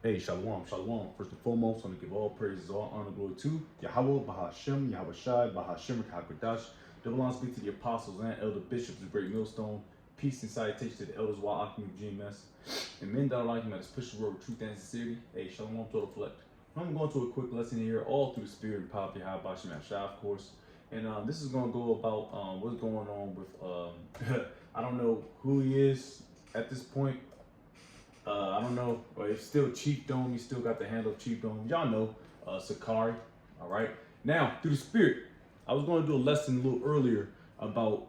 Hey, shalom, shalom. First and foremost, I want to give all praises, all honor, glory to Yahweh, Bahashem, Yahweh Shai, Bahashem, Hakodash. Double honors be to the apostles and elder bishops of Great Millstone. Peace and salutation to the elders, Wa Akim of GMS. And men that are like him at his push road of truth and sincerity. Hey, shalom, total reflect. I'm going to a quick lesson here, all through the spirit and power of Yahweh, Bahashem, Shai, of course. And this is going to go about what's going on with, I don't know who he is at this point. I don't know, but it's still Chief Dome. He still got the handle of Chief Dome. Y'all know, Sakari. All right. Now, through the spirit, I was going to do a lesson a little earlier about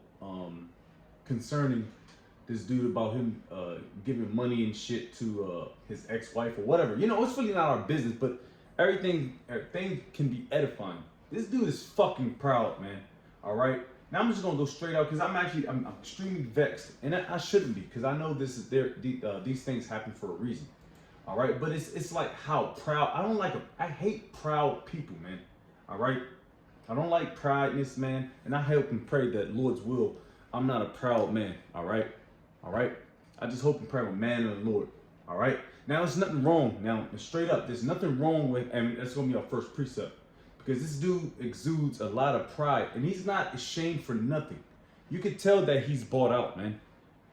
concerning this dude about him giving money and shit to his ex-wife or whatever. You know, it's really not our business, but everything can be edifying. This dude is fucking proud, man. All right. Now I'm just gonna go straight out because I'm extremely vexed, and I shouldn't be, because I know this is these things happen for a reason. All right, but it's like how proud. I hate proud people, man. All right, I don't like prideness, man, and I hope and pray that Lord's will, I'm not a proud man. All right, I just hope and pray I'm a man of the Lord. All right, now there's nothing wrong. Now straight up, there's nothing wrong with, and that's gonna be our first precept. Because this dude exudes a lot of pride, and he's not ashamed for nothing. You can tell that he's bought out, man.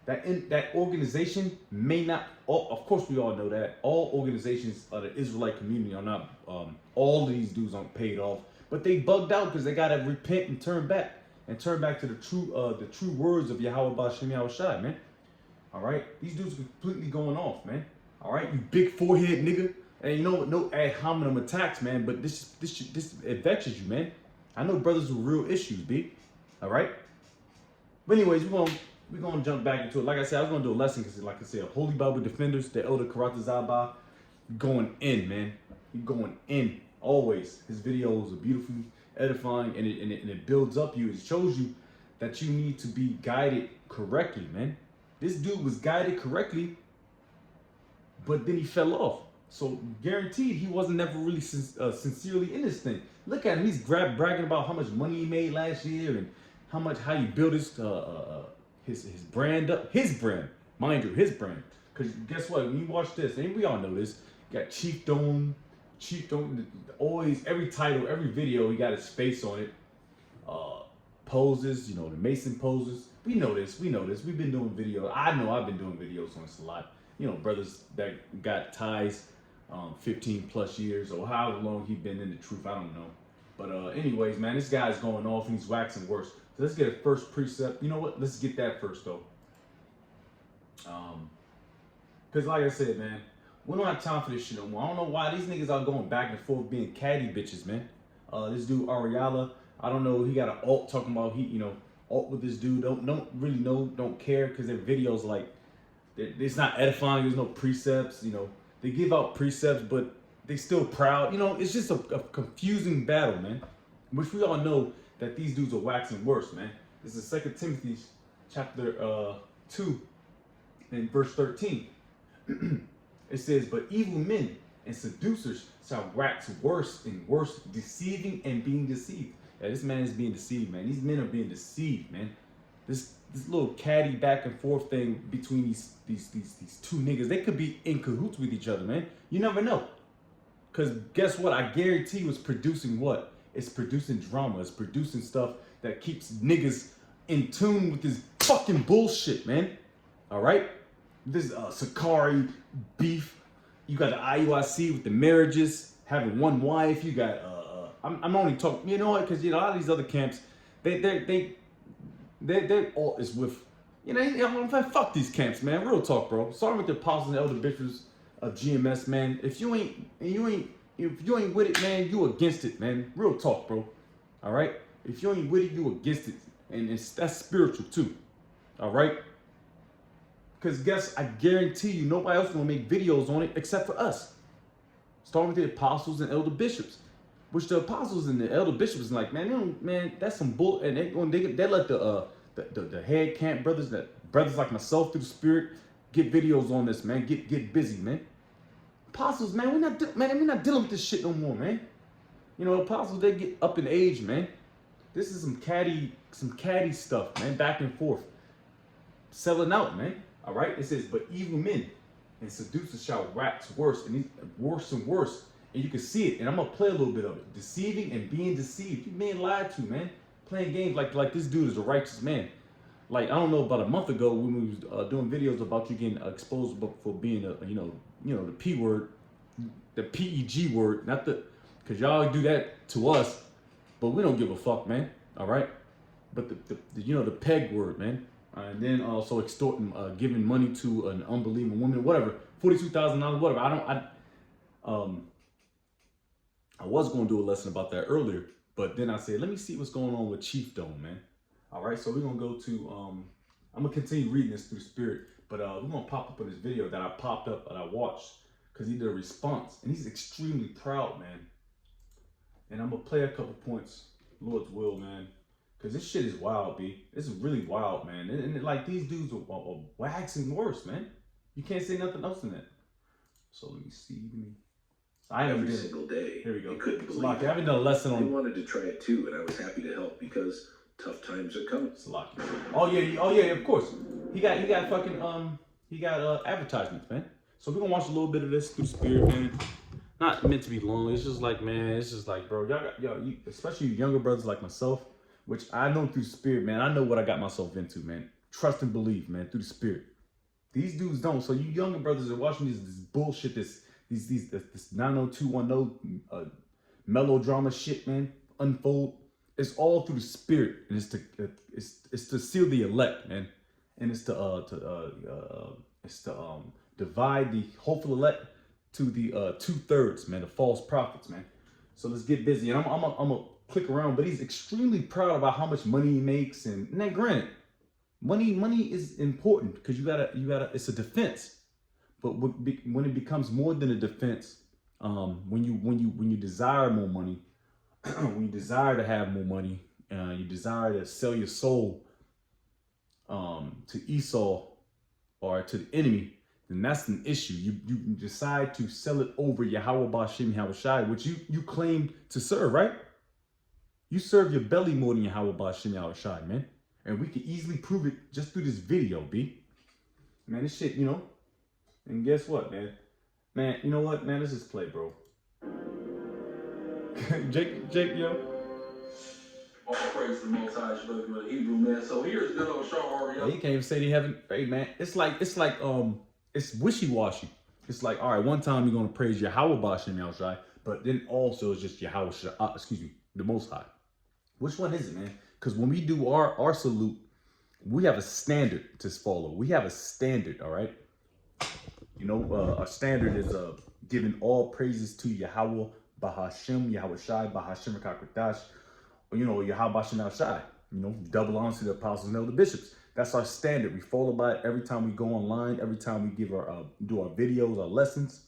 That organization may not. Of course, we all know that all organizations of the Israelite community are not. All of these dudes aren't paid off, but they bugged out because they gotta repent and turn back to the true words of Yahweh Bashem Yahweh Shai, man. All right, these dudes are completely going off, man. All right, you big forehead nigga. And you know, no ad hominem attacks, man, but this it vexes you, man. I know brothers with real issues, B. All right. But anyways, we're gonna jump back into it. Like I said, I was gonna do a lesson because, like I said, Holy Bible Defenders, the Elder Karata Zaba, going in, man. He going in always. His videos are beautifully edifying, and it builds up you. It shows you that you need to be guided correctly, man. This dude was guided correctly, but then he fell off. So guaranteed he wasn't never really sincerely in this thing. Look at him, he's bragging about how much money he made last year and how he built his brand up, his brand, mind you, his brand. Because guess what? When you watch this, and we all know this, you got Chief Dome, always every title, every video, he got his face on it. Poses, you know, the Mason poses. We know this. We've been doing videos. I know I've been doing videos on this a lot. You know, brothers that got ties. 15 plus years or however long he's been in the truth, I don't know. But anyways, man, this guy's going off and he's waxing worse. So let's get a first precept. You know what? Let's get that first though. Because like I said, man, we don't have time for this shit no more. I don't know why these niggas are going back and forth being catty bitches, man. This dude Ariala, I don't know, he got an alt talking about alt with this dude. Don't really know, don't care, because their videos like it's not edifying. There's no precepts, you know. They give out precepts, but they still proud. You know, it's just a confusing battle, man. Which we all know that these dudes are waxing worse, man. This is 2 Timothy chapter 2 and verse 13. It says, but evil men and seducers shall wax worse and worse, deceiving and being deceived. Yeah, this man is being deceived, man. These men are being deceived, man. This little catty back and forth thing between these two niggas, they could be in cahoots with each other, man. You never know. Cause guess what? I guarantee it's producing what? It's producing drama. It's producing stuff that keeps niggas in tune with this fucking bullshit, man. All right? This Sakari beef. You got the IUIC with the marriages, having one wife. You got I'm only talking. You know what? Because a lot of these other camps, they all is with, fuck these camps, man. Real talk, bro. Sorry with the apostles and elder bishops of GMS, man. If you ain't with it, man, you against it, man. Real talk, bro. All right. If you ain't with it, you against it, and that's spiritual too. All right. Because I guarantee you, nobody else gonna make videos on it except for us. Starting with the apostles and elder bishops. Which the apostles and the elder bishops is like, man, that's some bull, and they let the head camp brothers like myself through the spirit get videos on this, man. Get busy, man. Apostles, man, we're not dealing with this shit no more, man. You know, apostles, they get up in age, man. This is some catty stuff, man. Back and forth, selling out, man. All right. It says, but evil men And seducer shall wax worse and worse and worse. And you can see it. And I'm gonna play a little bit of it. Deceiving and being deceived. You being lied to, man. Playing games like this dude is a righteous man. Like, I don't know, about a month ago when we was doing videos about you getting exposed for being a the P word, the PEG word, not the, because y'all do that to us, but we don't give a fuck, man. All right, but the peg word, man, and then also extorting, giving money to an unbelieving woman, whatever, $42,000, whatever. I was going to do a lesson about that earlier, but then I said, let me see what's going on with Chief Dome, man. All right, so we're gonna go to I'm gonna continue reading this through Spirit, but we're gonna pop up in this video that I popped up and I watched because he did a response, and he's extremely proud, man. And I'm gonna play a couple points, Lord's will, man, because this shit is wild, B. This is really wild, man. And like, these dudes are waxing worse, man. You can't say nothing else than that. So let me see. Every single day. Here we go. You couldn't believe I haven't done a lesson on. I wanted to try it too, and I was happy to help because tough times are coming. Oh yeah, of course. He got fucking advertisements, man. So we're gonna watch a little bit of this through Spirit, man. Not meant to be long. It's just like, man, it's just like, bro, you, especially younger brothers like myself, which I know through Spirit, man. I know what I got myself into, man. Trust and believe, man, through the Spirit. These dudes don't. So you younger brothers are watching this bullshit, this 90210 melodrama shit, man, unfold. It's all through the Spirit, and it's to seal the elect, man, and it's to divide the hopeful elect to the 2/3, man, the false prophets, man. So let's get busy, and I'm gonna click around, but he's extremely proud about how much money he makes, and now granted, money is important because you gotta. It's a defense, but when it becomes more than a defense, when you desire more money. When you desire to have more money, you desire to sell your soul to Esau or to the enemy, then that's an issue. You decide to sell it over Yahweh Ba'Shem Yahweh Shai, which you claim to serve, right? You serve your belly more than Yahweh Ba'Shem Yahweh Shai, man. And we can easily prove it just through this video, B. Man, this shit, And guess what, man? Man, you know what, man? Let's just play, bro. Jake, yo. All praise to the Most High, the Hebrew, man. So here's good old Shaw Ariel. He can't even say they haven't. Hey, man, it's like it's wishy-washy. It's like, all right, one time you're gonna praise Yahweh Ba'Shem Yahweh Shai, but then also it's just Yahweh the Most High. Which one is it, man? Because when we do our salute, we have a standard to follow. We have a standard, all right. Our standard is giving all praises to Yahweh Bahashem, Yahweh Shai, Bahashem Rakakwadash, Yahweh Ba'Shem Yahweh Shai. Double honor to the apostles and elder bishops. That's our standard. We follow by it every time we go online, every time we give do our videos, our lessons,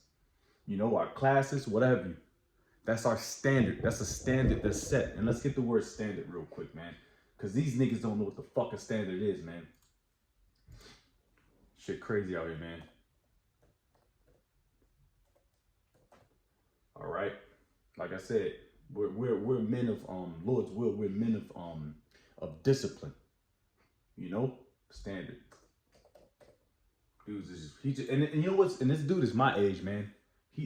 our classes, whatever. That's our standard. That's a standard that's set. And let's get the word standard real quick, man. Because these niggas don't know what the fuck a standard is, man. Shit crazy out here, man. All right. Like I said, we're men of Lord's will. We're men of discipline. Standard. Dudes is and you know what's, and this dude is my age, man.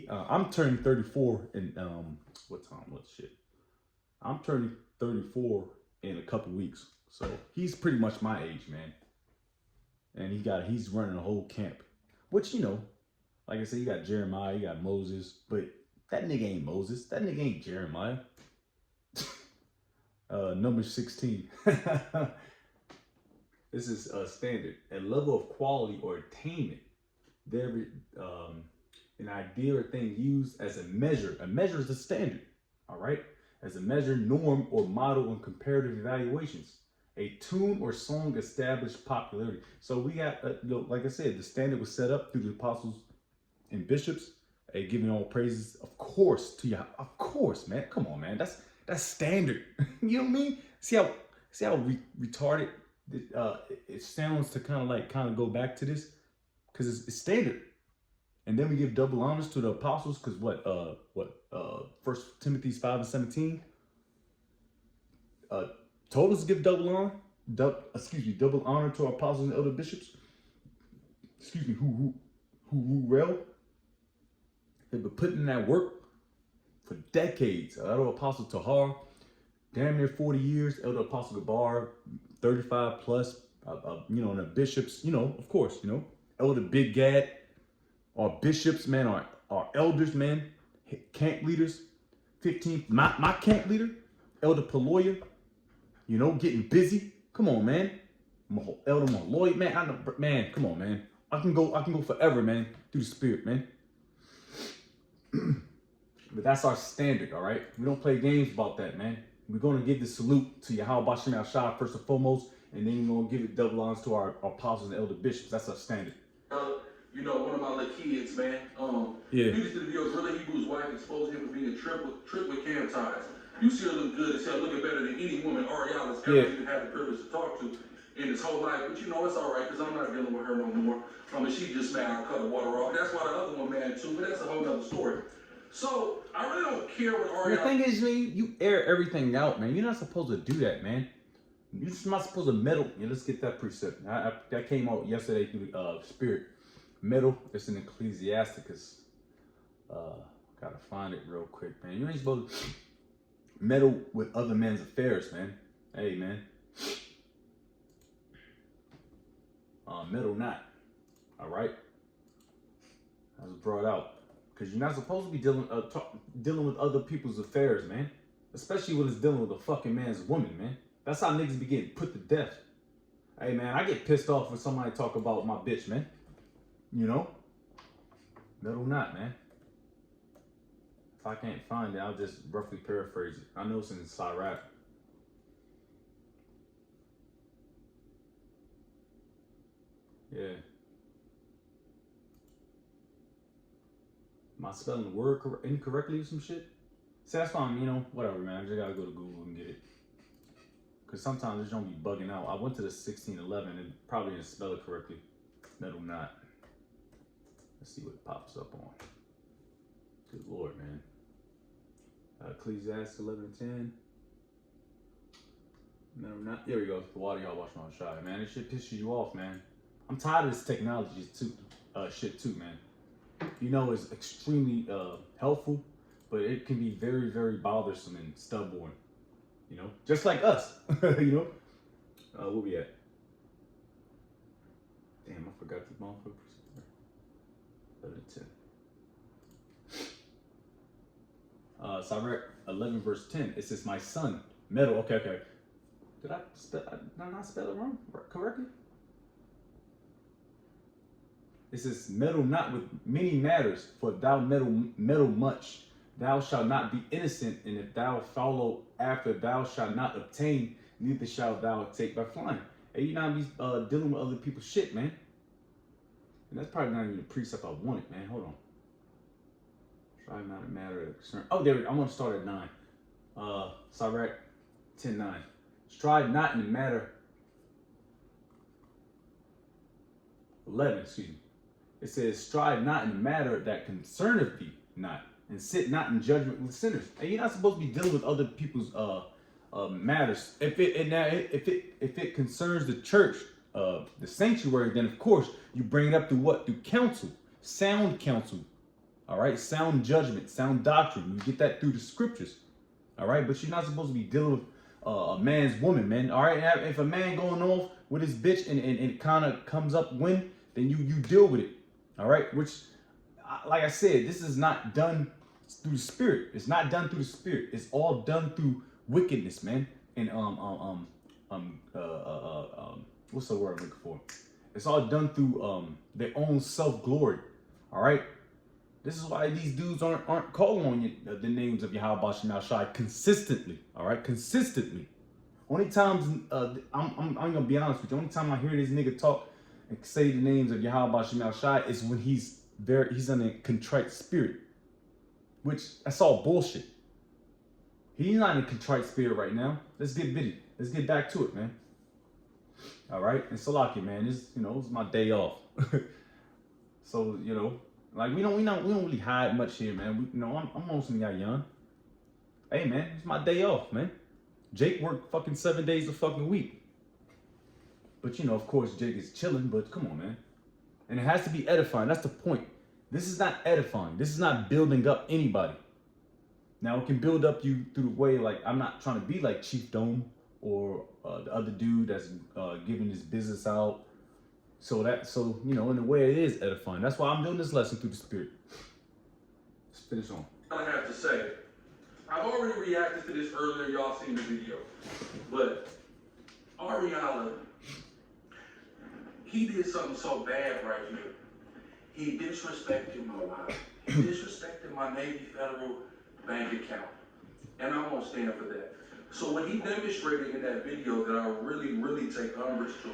I'm turning 34 in I'm turning 34 in a couple weeks. So he's pretty much my age, man. And he's running a whole camp. Which, like I said, you got Jeremiah, you got Moses, but that nigga ain't Moses. That nigga ain't Jeremiah. Number 16. This is a standard, a level of quality or attainment. There, an idea or thing used as a measure. A measure is a standard, all right? As a measure, norm, or model in comparative evaluations. A tune or song established popularity. So we got, like I said, the standard was set up through the apostles and bishops. Giving all praises, of course, to Yah. Of course, man. Come on, man. That's standard. You know what I mean? See how retarded it sounds to kind of go back to this, because it's standard. And then we give double honors to the apostles, because First Timothy 5:17 told us to give double honor. Double honor to our apostles and elder bishops. Who who rule well. They've been putting in that work for decades. Elder Apostle Tahar, damn near 40 years. Elder Apostle Gabar, 35 plus. You know, and the bishops, you know, of course, you know, Elder Big Gad, our bishops, man, our elders, man, camp leaders. 15th, my camp leader, Elder Paloya, you know, getting busy. Come on, man. Elder Lloyd, man, I know, man, come on, man. I can go forever, man, through the spirit, man. But that's our standard, all right? We don't play games about that, man. We're going to give the salute to Yahweh Bashem Al-Shai first and foremost, and then we're going to give it double honors to our apostles and elder bishops. That's our standard. You know, one of my little kids, man. Yeah. You just did a video of Really Hebrew's wife exposing him for being a trip with cam ties. You see her look good as hell, looking better than any woman Ariana's ever even had the privilege to talk to in his whole life. But you know, it's all right, because I'm not dealing with her no more. And she just mad I cut the water off. That's why the other one mad too, but that's a whole nother story. So, I really don't care what Ariana... The thing is, man, you air everything out, man. You're not supposed to do that, man. You're just not supposed to meddle. Yeah, let's get that precept. That came out yesterday through the spirit. Meddle, it's in Ecclesiasticus. Gotta find it real quick, man. You ain't supposed to meddle with other men's affairs, man. Hey, man. Meddle not. All right? That was brought out. Because you're not supposed to be dealing with other people's affairs, man. Especially when it's dealing with a fucking man's woman, man. That's how niggas be getting put to death. Hey, man, I get pissed off when somebody talk about my bitch, man. You know? Meddle not, man. If I can't find it, I'll just roughly paraphrase it. I know it's in Sirach. Yeah. Am I spelling the word incorrectly or some shit? See, that's fine, you know, whatever, man. I just gotta go to Google and get it. Because sometimes this don't be bugging out. I went to the 1611 and probably didn't spell it correctly. Meddle not. Let's see what it pops up on. Good Lord, man. Ecclesiastes 11:10. Meddle not. There we go. The water y'all watch my shot, man. This shit pisses you off, man. I'm tired of this technology too, shit too, man. You know, it's extremely helpful, but it can be very, very bothersome and stubborn. You know, just like us. You know, where we at? Damn, I forgot the motherfucker. 11:10. Sirach 11 verse 10. It says, "My son, meddle." Okay. Did I not spell it wrong? Correctly? It says, "Meddle not with many matters, for if thou meddle much, thou shalt not be innocent, and if thou follow after, thou shalt not obtain, neither shalt thou take by flying." Hey, you not be dealing with other people's shit, man. And that's probably not even the precept I wanted, man. Hold on. Try not a matter of concern. Oh, there we go. I'm gonna start at 9. Sirach 10:9. Strive not in the matter. 11, excuse me. It says, "Strive not in the matter that concerneth thee not, and sit not in judgment with sinners." And you're not supposed to be dealing with other people's matters. If it concerns the church, the sanctuary, then of course you bring it up through what? Through counsel, sound counsel. All right, sound judgment, sound doctrine. You get that through the scriptures. All right, but you're not supposed to be dealing with a man's woman, man. All right, if a man going off with his bitch and it kind of comes up when, then you deal with it. All right, which, like I said, this is not done through the spirit. It's not done through the spirit. It's all done through wickedness, man. And what's the word I'm looking for? It's all done through their own self-glory. All right. This is why these dudes aren't calling on the names of Yahweh Bashem Al-Shai consistently. All right, consistently. Only times I'm gonna be honest with you. Only time I hear this nigga talk and say the names of Yahweh Bashem Al-Shai is when he's in a contrite spirit, which that's all bullshit. He's not in a contrite spirit right now. Let's get bitty. Let's get back to it, man. All right, and Salaki, man, it's my day off. So like we don't really hide much here, man. I'm on some y'all young. Hey, man, it's my day off, man. Jake worked fucking 7 days a fucking week. But of course, Jake is chilling. But come on, man. And it has to be edifying. That's the point. This is not edifying. This is not building up anybody. Now, it can build up you through the way, like, I'm not trying to be like Chief Dome or the other dude that's giving his business out. So, you know, in a way it is edifying. That's why I'm doing this lesson through the Spirit. Let's finish on. I have to say, I've already reacted to this earlier. Y'all seen the video. But Ariala, he did something so bad right here. He disrespected my wife. He disrespected my Navy Federal bank account. And I won't stand for that. So what he demonstrated in that video that I really, really take umbrage to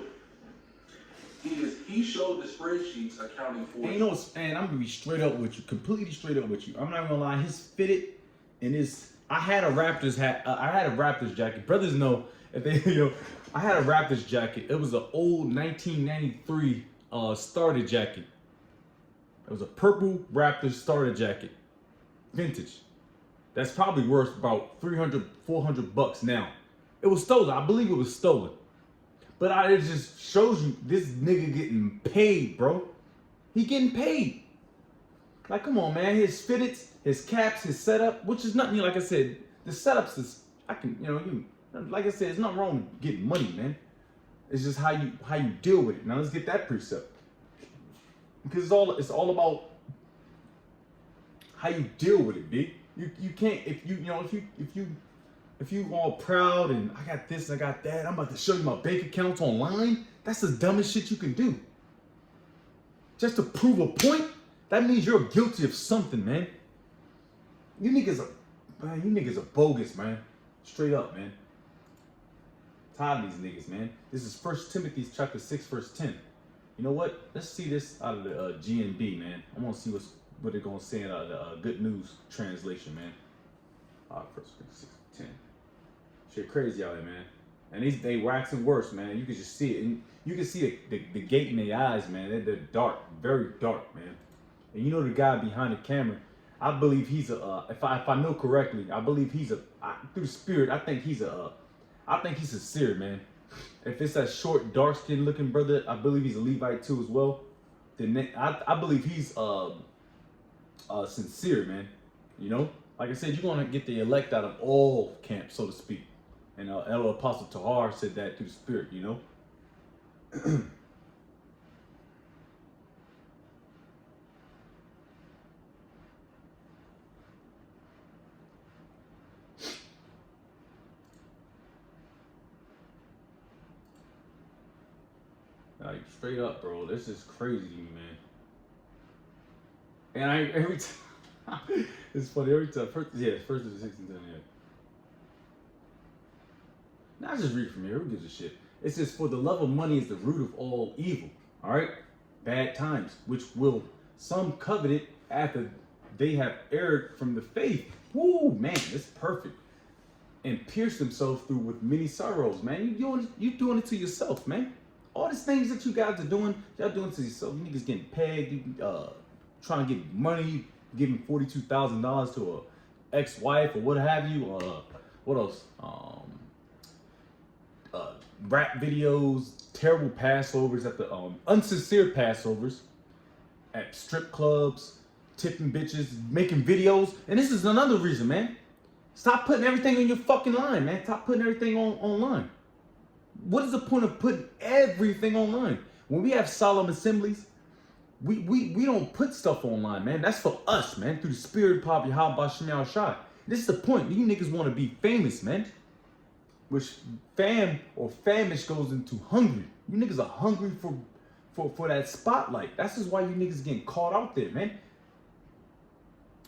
is he showed the spreadsheets accounting for. And you know, and I'm gonna be straight up with you, completely straight up with you. I'm not gonna lie, his fitted and his. I had a Raptors hat. I had a Raptors jacket. Brothers know if they, you know, I had a Raptors jacket. It was an old 1993 starter jacket. It was a purple Raptors starter jacket, vintage. That's probably worth about 300, 400 bucks now. It was stolen. I believe it was stolen. But it just shows you this nigga getting paid, bro. He getting paid. Like, come on, man. His fitteds, his caps, his setup, which is nothing. Like I said, the setups is, like I said, it's nothing wrong with getting money, man. It's just how you deal with it. Now let's get that precept. Because it's all about how you deal with it, B. You can't, if you all proud and I got this, I got that, I'm about to show you my bank accounts online, that's the dumbest shit you can do. Just to prove a point, that means you're guilty of something, man. You niggas are bogus, man. Straight up, man. Tired of these niggas, man. This is 1 Timothy chapter 6, verse 10. You know what? Let's see this out of the GNB, man. I want to see what they're going to say out of the Good News translation, man. 1 Timothy 6, 10. Shit crazy out there, man. And they waxing worse, man. You can just see it. And you can see the gate in their eyes, man. They're dark, very dark, man. And you know the guy behind the camera, I believe he's if I know correctly, I believe he's through the Spirit, I think he's sincere, man. If it's that short, dark-skinned looking brother, I believe he's a Levite too as well. Then I believe he's sincere, man. You know, like I said, you're gonna get the elect out of all camps, so to speak. And El Apostle Tahar said that through the Spirit, you know. Like, straight up, bro. This is crazy to me, man. And every time, it's funny, every time. First to the 16th, yeah. Now I just read from here. Who gives a shit? It says, for the love of money is the root of all evil. All right? Bad times, which will some covet it after they have erred from the faith. Woo, man, it's perfect. And pierce themselves through with many sorrows, man. You doing it to yourself, man. All these things that you guys are doing, y'all doing to yourself. You niggas getting pegged, trying to get money, giving $42,000 to a ex-wife or what have you. What else? Rap videos, terrible Passovers at the unsincere Passovers at strip clubs, tipping bitches, making videos. And this is another reason, man. Stop putting everything on your fucking line, man. Stop putting everything online. What is the point of putting everything online? When we have solemn assemblies, we don't put stuff online, man. That's for us, man. Through the Spirit, Pop Yahweh Shem Shai. This is the point. You niggas want to be famous, man. Which famish goes into hungry. You niggas are hungry for that spotlight. That's just why you niggas getting caught out there, man.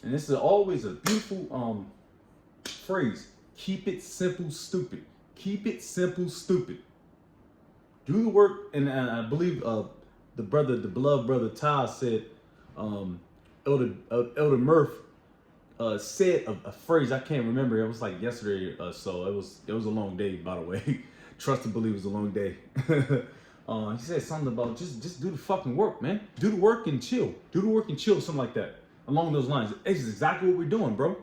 And this is always a beautiful phrase. Keep it simple, stupid. Keep it simple, stupid. Do the work, and I believe the beloved brother Ty said, Elder Murph said a phrase, I can't remember. It was like yesterday, so it was a long day, by the way. Trust and believe it was a long day. He said something about just do the fucking work, man. Do the work and chill. Do the work and chill, something like that. Along those lines. It's exactly what we're doing, bro.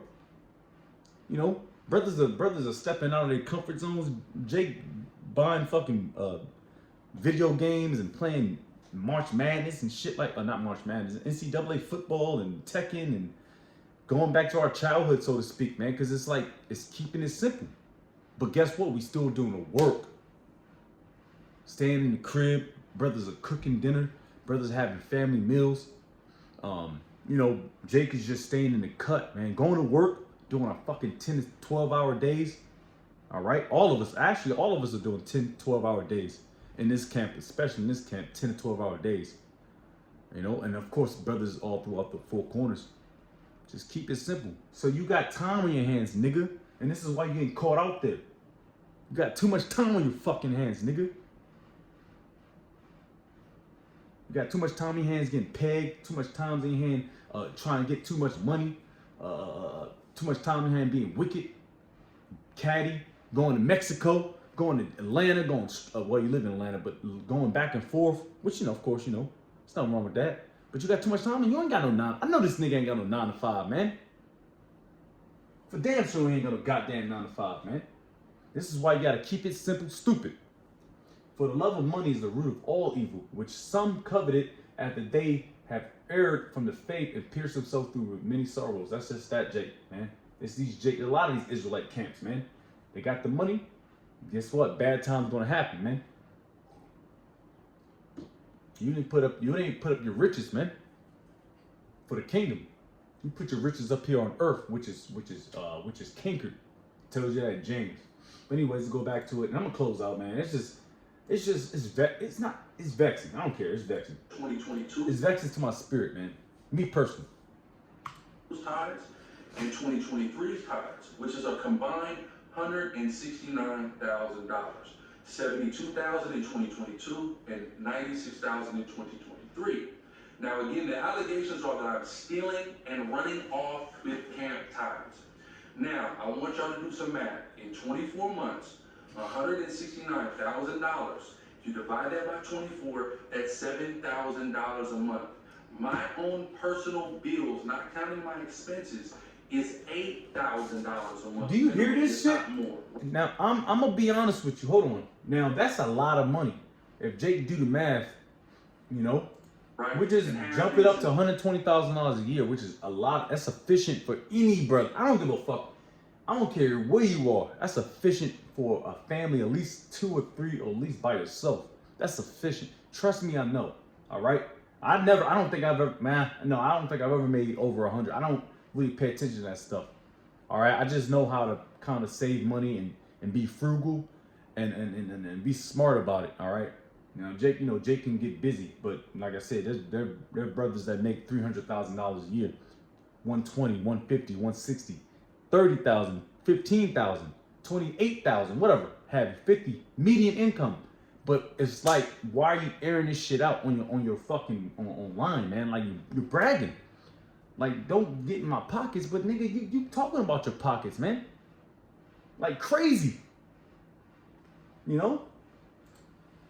You know, brothers are stepping out of their comfort zones. Jake buying fucking video games and playing March Madness and shit like, not March Madness, NCAA football and Tekken and going back to our childhood, so to speak, man, because it's like, it's keeping it simple. But guess what? We still doing the work. Staying in the crib, brothers are cooking dinner, brothers having family meals. You know, Jake is just staying in the cut, man, going to work, doing our fucking 10 to 12 hour days. All right, all of us are doing 10, 12-hour days in this camp, especially in this camp, 10 to 12-hour days. You know, and of course, brothers all throughout the four corners. Just keep it simple. So you got time on your hands, nigga. And this is why you ain't caught out there. You got too much time on your fucking hands, nigga. You got too much time in your hands getting pegged, too much time in your hand trying to get too much money, too much time in your hand being wicked, catty, going to Mexico, going to Atlanta, well, you live in Atlanta, but going back and forth, which, you know, of course, you know, there's nothing wrong with that. But you got too much time and you ain't got no 9. I know this nigga ain't got no 9 to 5, man. For damn sure he ain't got no goddamn 9 to 5, man. This is why you gotta keep it simple, stupid. For the love of money is the root of all evil, which some coveted after they have erred from the faith and pierced themselves through with many sorrows. That's just that, Jake, man. It's these Jake, a lot of these Israelite camps, man. They got the money. Guess what? Bad times gonna happen, man. You didn't put up your riches, man, for the kingdom. You put your riches up here on earth, which is cankered. Tells you that in James. But anyways, to go back to it, and I'm gonna close out, man. It's vexing. I don't care. It's vexing. 2022. It's vexing to my spirit, man. Me personally. Tithes and 2023's tithes, which is a combined $169,000, $72,000 in 2022 and $96,000 in 2023. Now again, the allegations are that I'm stealing and running off with camp tithes. Now I want y'all to do some math. In 24 months, $169,000. If you divide that by 24, that's $7,000 a month. My own personal bills, not counting my expenses, is $8,000 a month. Do you hear this shit? Not more. Now I'm gonna be honest with you. Hold on. Now that's a lot of money. If Jake do the math, you know, Right. we just jump it up to $120,000 a year, which is a lot. That's sufficient for any brother. I don't give a fuck. I don't care where you are. That's sufficient for a family, at least 2 or 3, or at least by yourself. That's sufficient. Trust me, I know. All right. I don't think I've ever made over 100. I don't really pay attention to that stuff. All right. I just know how to kind of save money and be frugal and be smart about it. All right. Now, Jake can get busy, but like I said, there are brothers that make $300,000 a year, 120, 150, 160, 30,000, 15,000, 28,000, whatever, have 50 median income. But it's like, why are you airing this shit out on your fucking online, man? Like you're bragging. Like, don't get in my pockets, but nigga, you talking about your pockets, man. Like crazy. You know?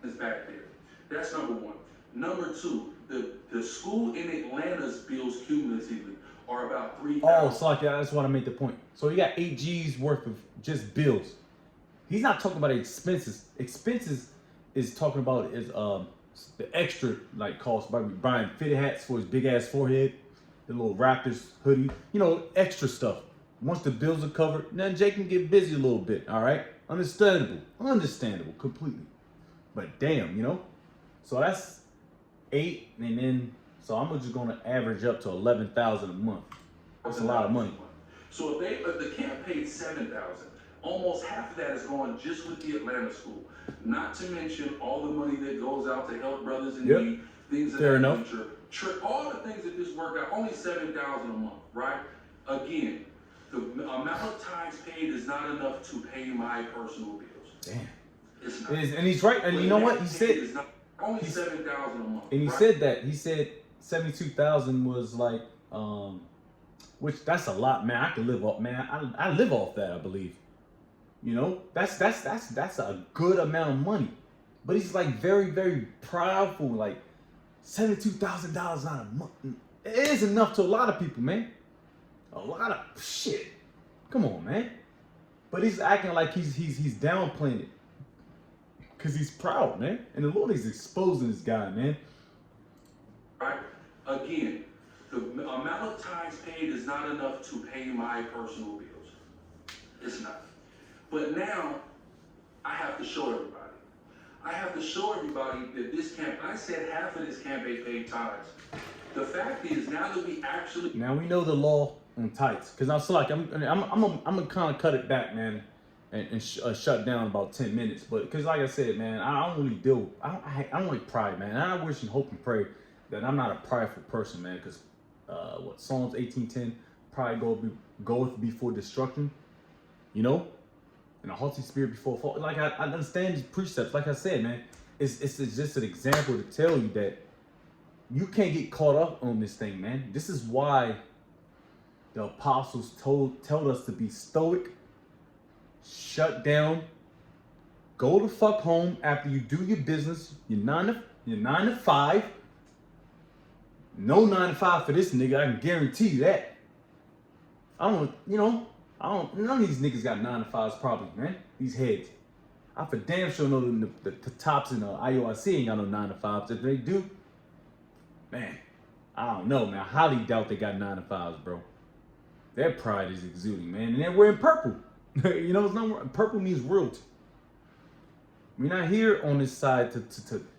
Is back there. That's number one. Number two, the school in Atlanta's bills cumulatively are about $3,000. Oh, so like that's what I made the point. So he got 8 G's worth of just bills. He's not talking about expenses. Expenses is talking about the extra like cost by buying fitted hats for his big ass forehead, the little Raptors hoodie, you know, extra stuff. Once the bills are covered, then Jake can get busy a little bit. All right, understandable completely. But damn, you know, so that's 8, and then so I'm just gonna average up to 11,000 a month. That's a lot of money. So if the camp paid $7,000, almost half of that is going just with the Atlanta school. Not to mention all the money that goes out to help brothers in need, things of that nature. All the things that just work out, only $7,000 a month, right? Again, the amount of tithes paid is not enough to pay my personal bills. Damn. It's not. And he's right. And you know what he said? It's not, only $7,000 a month. And he said that. He said 72,000 was like, which that's a lot, man. I could live off, man. I live off that, I believe. You know, that's a good amount of money. But he's like very, very proudful. Like $72,000 not a month. It is enough to a lot of people, man. A lot of shit. Come on, man. But he's acting like he's downplaying it. Cause he's proud, man. And the Lord is exposing this guy, man. right? Again, the amount of tithes paid is not enough to pay my personal bills. It's not. But now, I have to show everybody. I have to show everybody that this camp, I said half of this camp ain't paid tithes. The fact is, now that we actually... Now we know the law on tithes. Because I'm still like, I'm gonna kind of cut it back, man, and shut down about 10 minutes. But because like I said, man, I don't really deal, I don't like pride, man. I wish and hope and pray that I'm not a prideful person, man. Because Psalms 18:10, pride goeth before destruction, you know? And a haughty spirit before fall. Like I understand these precepts. Like I said, man, it's just an example to tell you that you can't get caught up on this thing, man. This is why the apostles told us to be stoic, shut down, go the fuck home after you do your business. You're 9 to 5. No 9 to 5 for this nigga. I can guarantee you that. None of these niggas got 9 to 5s probably, man. These heads. I for damn sure know the tops in the IOIC ain't got no 9 to 5s. If they do, man, I don't know, man. I highly doubt they got 9 to 5s, bro. Their pride is exuding, man. And they're wearing purple. You know, purple means royalty. We're not here on this side to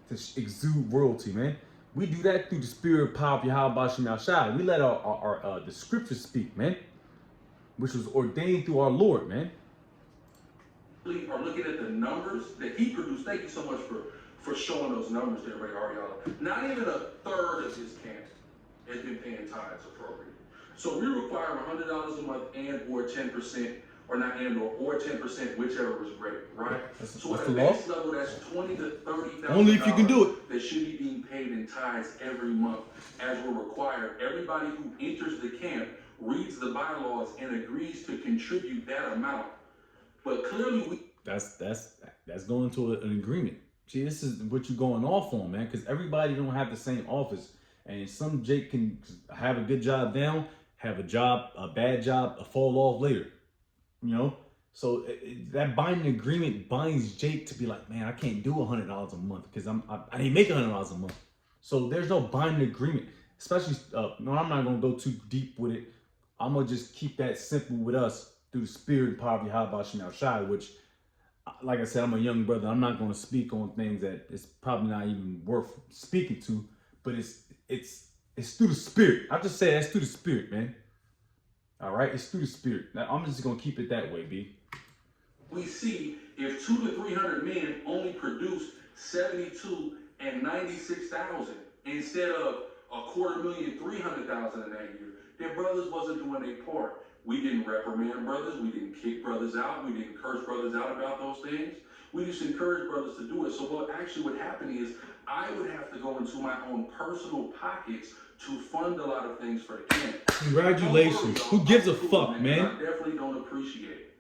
exude royalty, man. We do that through the spirit, power of Yahweh Shem Yahshai. We let the scriptures speak, man, which was ordained through our Lord, man. Are looking at the numbers that he produced. Thank you so much for showing those numbers to everybody, Ariana. Not even a third of this camp has been paying tithes appropriately. So we require $100 a month and or 10%, or not and or 10%, whichever is great, right? So at the next level, that's $20,000 to $30,000. Only if you can do it. That should be being paid in tithes every month, as we're required. Everybody who enters the camp reads the bylaws and agrees to contribute that amount. But clearly that's going to an agreement. See, this is what you're going off on, man, because everybody don't have the same office. And some Jake can have a good job now, have a bad job, fall off later. You know? So that binding agreement binds Jake to be like, man, I can't do $100 a month because I didn't make $100 a month. So there's no binding agreement. Especially, no, I'm not going to go too deep with it. I'm going to just keep that simple with us through the spirit and power of Yahweh Shem Yahshai, which, like I said, I'm a young brother. I'm not going to speak on things that it's probably not even worth speaking to, but it's through the spirit. I just say that's through the spirit, man. All right, it's through the spirit. Now, I'm just going to keep it that way, B. We see if 200 to 300 men only produce 72 and 96,000 instead of 250,000, 300,000 in that year, their brothers wasn't doing their part. We didn't reprimand brothers. We didn't kick brothers out. We didn't curse brothers out about those things. We just encouraged brothers to do it. So what actually would happen is I would have to go into my own personal pockets to fund a lot of things for the camp. Congratulations. Who gives a fuck, man? I definitely don't appreciate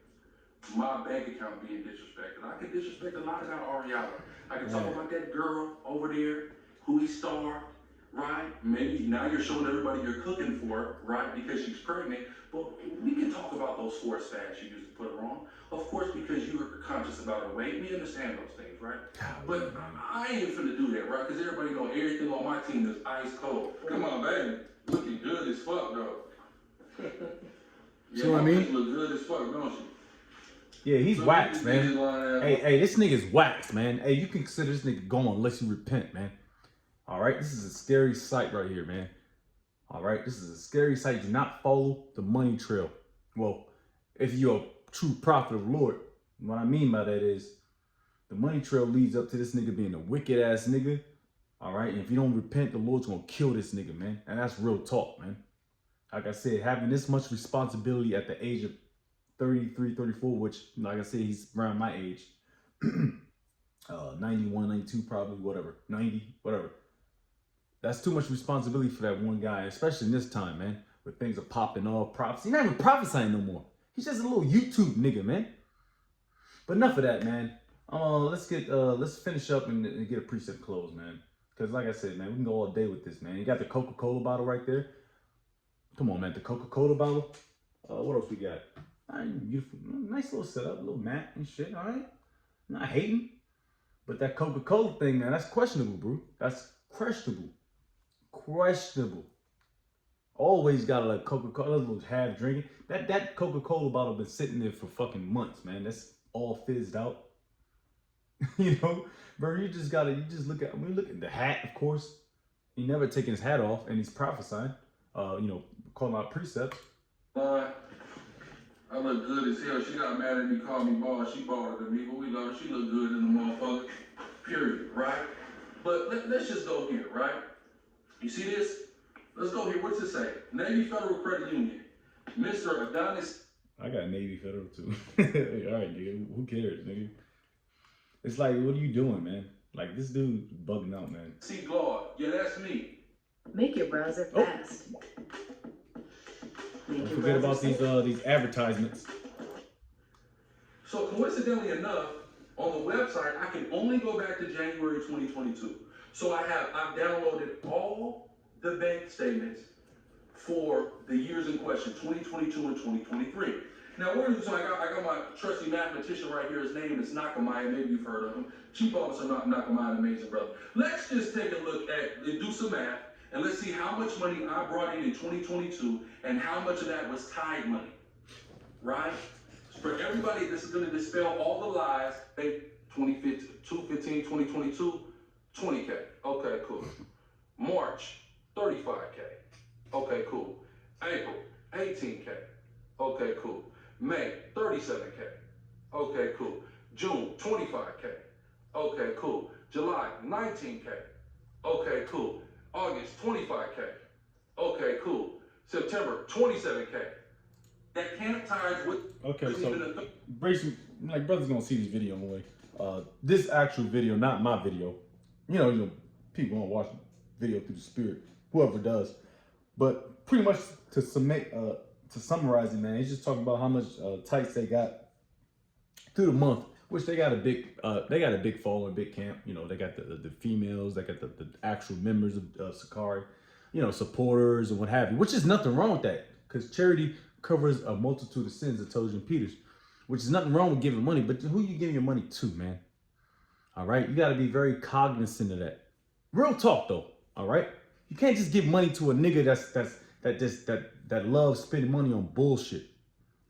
my bank account being disrespected. I can disrespect a lot about Ariana. I can talk about that girl over there who he starved, right? Maybe now you're showing everybody you're cooking for, right? Because she's pregnant. But we can talk about those forced fasts you used to put her on. Of course, because you were conscious about her weight. We understand those things, right? But I ain't finna do that, right? Because everybody know everything on my team is ice cold. Come on, baby. Looking good as fuck, though. See what I mean? Look good as fuck, don't she? Yeah, he's waxed, man. Hey, this nigga's waxed, man. Hey, you can consider this nigga going unless you repent, man. All right, this is a scary sight right here, man. All right, this is a scary sight. Do not follow the money trail. Well, if you're a true prophet of the Lord, what I mean by that is the money trail leads up to this nigga being a wicked ass nigga. All right, and if you don't repent, the Lord's gonna kill this nigga, man. And that's real talk, man. Like I said, having this much responsibility at the age of 33, 34, which, like I said, he's around my age. 91, 92 probably, whatever. 90, whatever. That's too much responsibility for that one guy, especially in this time, man, where things are popping off. He's not even prophesying no more. He's just a little YouTube nigga, man. But enough of that, man. Let's finish up and get a precept close, man. Because like I said, man, we can go all day with this, man. You got the Coca-Cola bottle right there. Come on, man, the Coca-Cola bottle. What else we got? Beautiful, nice little setup, a little mat and shit, all right? Not hating. But that Coca-Cola thing, man, that's questionable, bro. That's questionable. questionable. Always got a Coca-Cola, little half drinking. That Coca-Cola bottle been sitting there for fucking months, man. That's all fizzed out. You know, bro, you just look at, look at the hat, of course. He never taking his hat off, and he's prophesying, calling out precepts. Boy, I look good as hell. She got mad at me, called me boss. She bought it to me, but we love her. She look good in the motherfucker. Period, right? But let's just go here, right? You see this? Let's go here. What's it say? Navy Federal Credit Union. Mr. Adonis. I got Navy Federal too. All right, nigga. Who cares, nigga? It's like, what are you doing, man? Like, this dude bugging out, man. C. Claude. Yeah, that's me. Make your browser fast. Don't forget about these advertisements. So coincidentally enough, on the website, I can only go back to January 2022. So I've downloaded all the bank statements for the years in question, 2022 and 2023. Now, so I got my trusty mathematician right here. His name is Nakamaya. Maybe you've heard of him. Chief Officer Nakamaya, amazing brother. Let's just take a look at, do some math, and let's see how much money I brought in 2022 and how much of that was Tide money, right? For everybody, this is going to dispel all the lies. 2015, 2022, 20K. Okay, cool. March, 35K. Okay, cool. April, 18K. Okay, cool. May, 37K. Okay, cool. June, 25K. Okay, cool. July, 19K. Okay, cool. August, 25K. Okay, cool. September, 27K. That can't tie with. Okay, so like, brother's gonna see this video anyway. This actual video, not my video. You know, people gonna watch the video through the spirit, whoever does. But pretty much to summarize it, man, he's just talking about how much tights they got through the month, which they got a big following, big camp. You know, they got the females, they got the actual members of Sakari, you know, supporters and what have you, which is nothing wrong with that, because charity covers a multitude of sins, it tells you in Peter's, which is nothing wrong with giving money, but who you giving your money to, man? All right, you got to be very cognizant of that. Real talk though, all right? You can't just give money to a nigga that loves spending money on bullshit,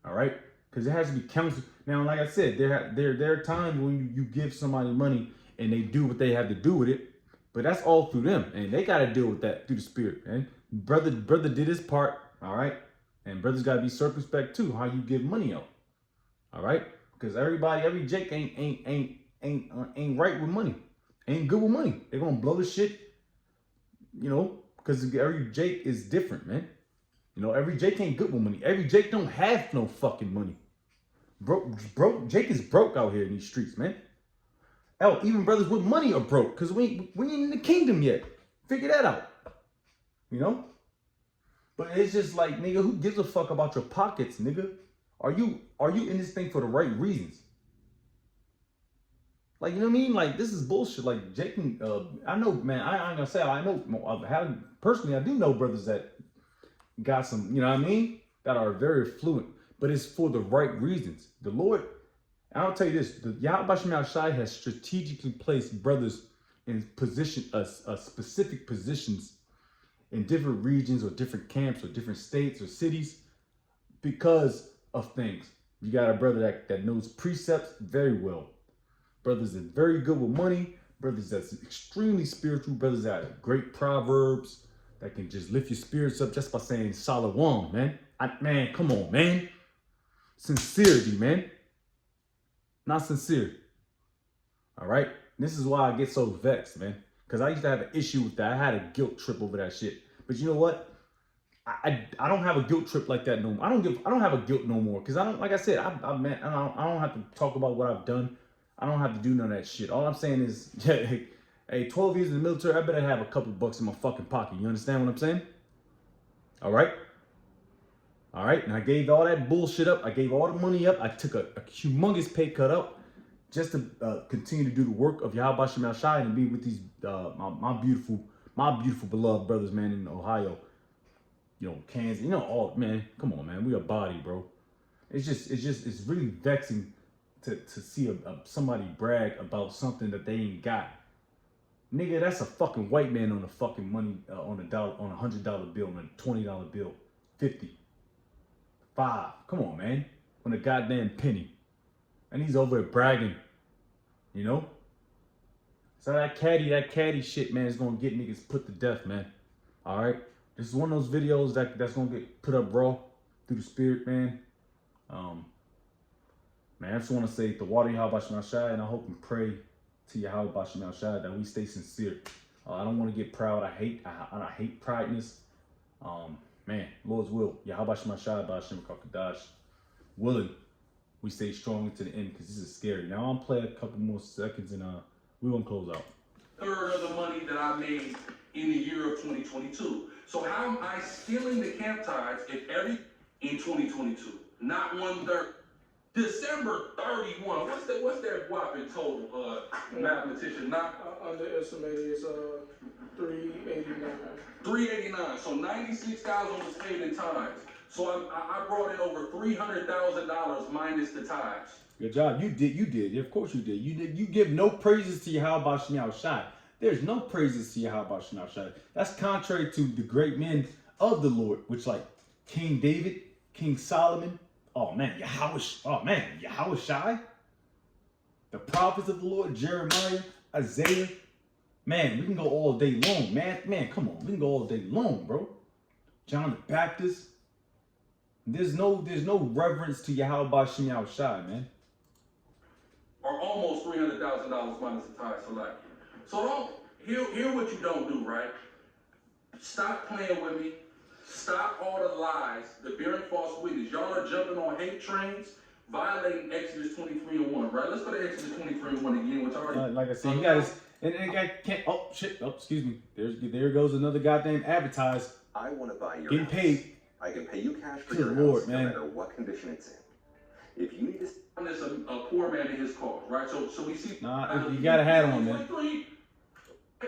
all right? Because it has to be counseled. Now, like I said, there are times when you give somebody money and they do what they have to do with it, but that's all through them, and they got to deal with that through the spirit, man. Brother did his part, all right? And brothers got to be circumspect too, how you give money out, all right? Because every Jake ain't right with money, ain't good with money. They're gonna blow the shit, you know, because every Jake is different, man. You know, every Jake ain't good with money. Every Jake don't have no fucking money. Broke Jake is broke out here in these streets, man. Hell, even brothers with money are broke because we ain't in the kingdom yet. Figure that out, you know. But it's just like, nigga, who gives a fuck about your pockets, nigga? Are you in this thing for the right reasons? Like, you know what I mean? Like, this is bullshit. Like, Jake, I know, man, I ain't gonna say, I know, personally, I do know brothers that got some, you know what I mean? That are very affluent, but it's for the right reasons. The Lord, I'll tell you this, the Yahweh Shem Shai has strategically placed brothers in specific positions in different regions or different camps or different states or cities because of things. You got a brother that knows precepts very well. Brothers that's very good with money. Brothers that's extremely spiritual. Brothers that have great proverbs that can just lift your spirits up just by saying Shalom, man. Man, come on, man. Sincerity, man. Not sincere. All right? This is why I get so vexed, man. Because I used to have an issue with that. I had a guilt trip over that shit. But you know what? I don't have a guilt trip like that no more. I don't have a guilt no more. Because I don't, like I said, I don't have to talk about what I've done. I don't have to do none of that shit. All I'm saying is, hey, 12 years in the military, I better have a couple bucks in my fucking pocket. You understand what I'm saying? All right? All right? And I gave all that bullshit up. I gave all the money up. I took a humongous pay cut up just to continue to do the work of Yahweh Shem Shai and be with these, my beautiful beloved brothers, man, in Ohio. You know, Kansas, you know, all, man, come on, man. We a body, bro. It's really vexing to see somebody brag about something that they ain't got. Nigga, that's a fucking white man on a fucking money, on a $100 bill, on a $20 bill, 50, 5. Come on, man. On a goddamn penny. And he's over there bragging, you know? So that caddy shit, man, is gonna get niggas put to death, man. All right? This is one of those videos that's gonna get put up raw through the spirit, man. Man, I just want to say the water Yahweh Shem Shai, and I hope and pray to Yahweh Shem Shai that we stay sincere. I don't want to get proud. I hate prideness. Man, Lord's will. Yahweh Shem Shai, Ba'ashem Kakadash. Willing, we stay strong to the end because this is scary. Now I'm play a couple more seconds and we're gonna close out. Third of the money that I made in the year of 2022. So how am I stealing the camp tithes if in 2022? Not 1/3. December 31. What's that whopping total, mathematician? Not underestimated is 389. 389. So 96,000 was paid in tithes. So I brought in over $300,000 minus the tithes. Good job. You did. Of course you did. You give no praises to Yahweh Shem Shai. There's no praises to Yahweh Shem Shai. That's contrary to the great men of the Lord, which like King David, King Solomon. Oh man, Yahweh Shai. The prophets of the Lord, Jeremiah, Isaiah. Man, we can go all day long, man. Man, come on. We can go all day long, bro. John the Baptist. There's no reverence to Yahweh Shem Shai, man. Or almost $300,000 minus the tithes select. So hear what you don't do, right? Stop playing with me. Stop all the lies, the bearing false witness. Y'all are jumping on hate trains, violating Exodus 23:1, right? Let's go to Exodus 23:1 again, which already. Like I said, you guys, and the guy can't. Oh shit! Oh, excuse me. There goes another goddamn advertise. I want to buy your Getting house. paid. I can pay you cash for Good your Lord, house, man. no matter what condition it's in. If you need to. There's a poor man in his cause, right? So we see. Nah, you got a hat on, man.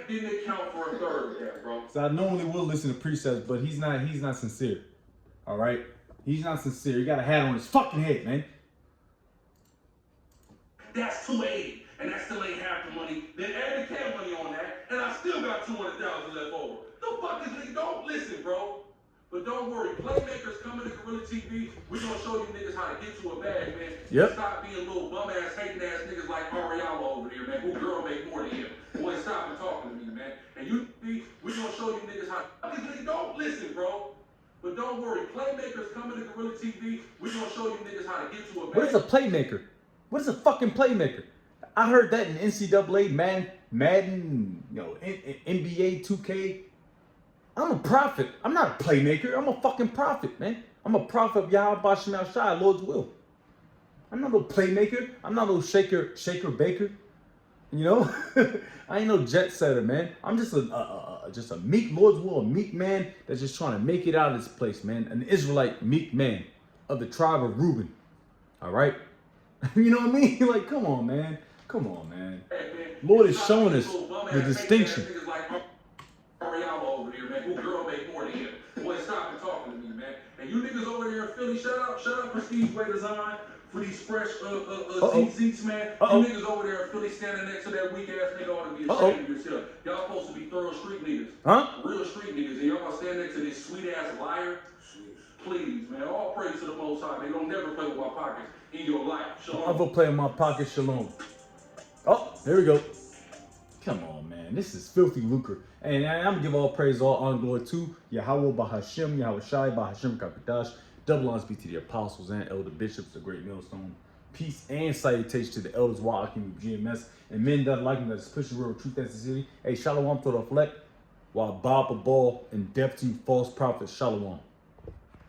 Didn't account for a third of that, bro. So I normally will listen to precepts, but he's not sincere. All right, he's not sincere. He got a hat on his fucking head, man. That's 280, and that still ain't half the money. Then add the camp money on that, and I still got 200,000 left over. The fuck is it? Don't listen, bro. But don't worry, playmakers coming to Gorilla TV. We gonna show you niggas how to get to a bag, man. Yep. Stop being little bum ass, hating ass niggas like Ariella over there, man. Who girl make more than him? Boy, stop and talking to me, man. And we gonna show you niggas how. Don't listen, bro. But don't worry, playmakers coming to Gorilla TV. We gonna show you niggas how to get to a bag. What is a playmaker? What is a fucking playmaker? I heard that in NCAA, Madden, you know, NBA 2K. I'm a prophet. I'm not a playmaker. I'm a fucking prophet, man. I'm a prophet of Yahweh Shem Shai, Lord's will. I'm not no playmaker. I'm not no shaker baker. You know, I ain't no jet setter, man. I'm just a meek Lord's will, a meek man that's just trying to make it out of this place, man. An Israelite meek man of the tribe of Reuben. All right, you know what I mean? Like, come on, man. Come on, man. Lord is showing us the distinction. Over there, man. Who girl make more than him? Boy, stop and talking to me, man. And you niggas over there in Philly, shout out Prestige Way Design for these fresh seats, man. You niggas over there in Philly standing next to that weak ass nigga ought to be ashamed of yourself. Y'all supposed to be thorough street niggas. Huh? Real street niggas. And y'all stand next to this sweet ass liar. Please, man. All praise to the Most High. They don't never play with my pockets in your life. Shalom. I'll go play in my pocket, shalom. Oh, there we go. Come on, man. This is filthy lucre. And I'm going to give all praise, all honor, glory to Yahweh Bahashem, Yahweh Shai, Bahashem Kakadash. Double honors be to the apostles and elder bishops, the great millstone. Peace and salutation to the elders, Wa'akim, GMS, and men that like me that is pushing real truth as the city. Hey, shalom to the fleck, while Bob a ball and deaf to false prophets. Shalom.